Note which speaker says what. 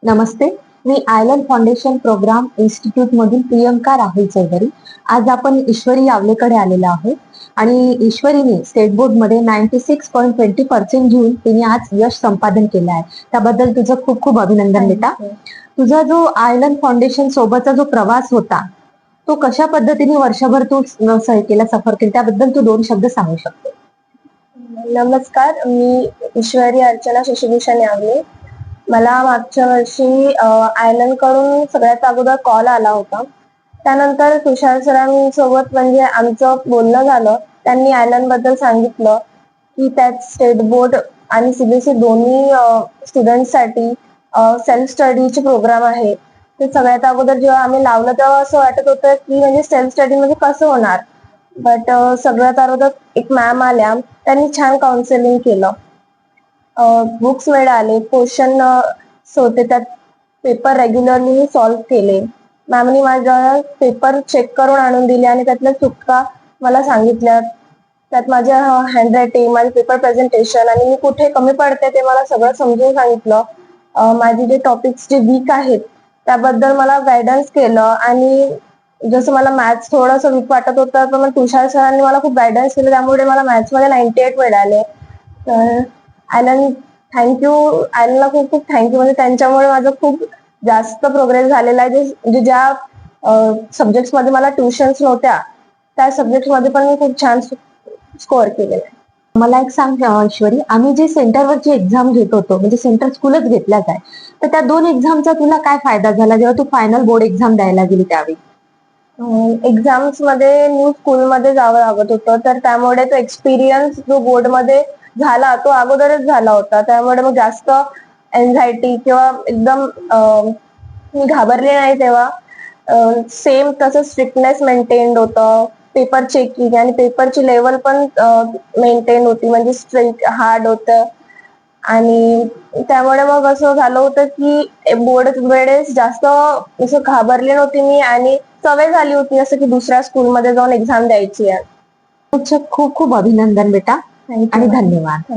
Speaker 1: नमस्ते. मी island foundation programme institute मधून प्रियंका राहुल चौधरी. आज आपण ईश्वरी यावलेकडे आलेलो आहोत आणि ईश्वरीने स्टेट बोर्ड मध्ये 96.20% घेऊन तिने आज यश संपादन केलं आहे. त्याबद्दल तुझं खूप खूप अभिनंदन बेटा. तुझा जो आयलंड फाउंडेशन सोबतचा जो प्रवास होता तो कशा पद्धतीने वर्षभर तू केला, सफर केला, त्याबद्दल तू 2 शब्द सांगू शकतो?
Speaker 2: नमस्कार, मी ईश्वरी अर्चना शशिभूषण यावले. मला मागच्या वर्षी आयलंड कडून सगळ्यात अगोदर कॉल आला होता. त्यानंतर तुषार सरांसोबत म्हणजे आमचं बोलणं झालं. त्यांनी आयलंड बद्दल सांगितलं की त्यात स्टेट बोर्ड आणि सीबीएसई दोन्ही स्टुडंटसाठी सेल्फ स्टडीचे प्रोग्राम आहे. ते सगळ्यात अगोदर जेव्हा आम्ही लावलं तेव्हा असं वाटत होतं की म्हणजे सेल्फ स्टडी म्हणजे कसं होणार. बट सगळ्यात अगोदर एक मॅम आल्या, त्यांनी छान काउन्सिलिंग केलं. बुक्स मिळाले, क्वेश्चन होते, त्यात पेपर रेग्युलरली सॉल्व्ह केले. मॅमनी माझा पेपर चेक करून आणून दिले आणि त्यातल्या चुका मला सांगितल्या. त्यात माझ्या हँडरायटिंग, माझे पेपर प्रेझेंटेशन आणि मी कुठे कमी पडते ते मला सगळं समजून सांगितलं. माझे जे टॉपिक्स जे वीक आहेत त्याबद्दल मला गायडन्स केलं आणि जसं मला मॅथ्स थोडंसं वीक वाटत होतं तर मग तुषार सरांनी मला खूप गायडन्स केलं, त्यामुळे मला मॅथ्स मध्ये 98 मिळाले. तर आयलंड आयलंडला खूप खूप थँक्यू. म्हणजे त्यांच्यामुळे माझं खूप जास्त प्रोग्रेस झालेला आहे. म्हणजे ज्या सब्जेक्ट्स मध्ये मला ट्युशन्स नव्हत्या त्या सब्जेक्ट मध्ये पण मी खूप छान स्कोअर केलेला आहे.
Speaker 1: मला एक सांग ईश्वरी, आम्ही जे सेंटरवरची एक्झाम घेत होतो म्हणजे सेंटर स्कूलच घेतल्या जाय, तर त्या 2 एक्झामचा तुला काय फायदा झाला जेव्हा तू फायनल बोर्ड एक्झाम द्यायला गेली त्यावेळी?
Speaker 2: एक्झाम्स मध्ये न्यू स्कूलमध्ये जावं लागत होतं, तर त्यामुळे तो एक्सपिरियन्स जो बोर्ड मध्ये झाला तो अगोदरच झाला होता. त्यामुळे मग जास्त एन्झायटी किंवा एकदम मी घाबरले नाही तेव्हा. सेम तसं स्ट्रिक्टनेस मेंटेन होतं. पेपर चेकिंग आणि पेपरची लेवल पण मेंटेन होती, म्हणजे स्ट्रिक्ट हार्ड होतं. आणि त्यामुळे मग असं झालं होतं की बोर्ड वेळेस जास्त असं घाबरले नव्हते मी आणि सवय झाली होती असं की दुसऱ्या स्कूलमध्ये जाऊन एक्झाम द्यायची आहे.
Speaker 1: खूप खूप अभिनंदन बेटा आणि धन्यवाद.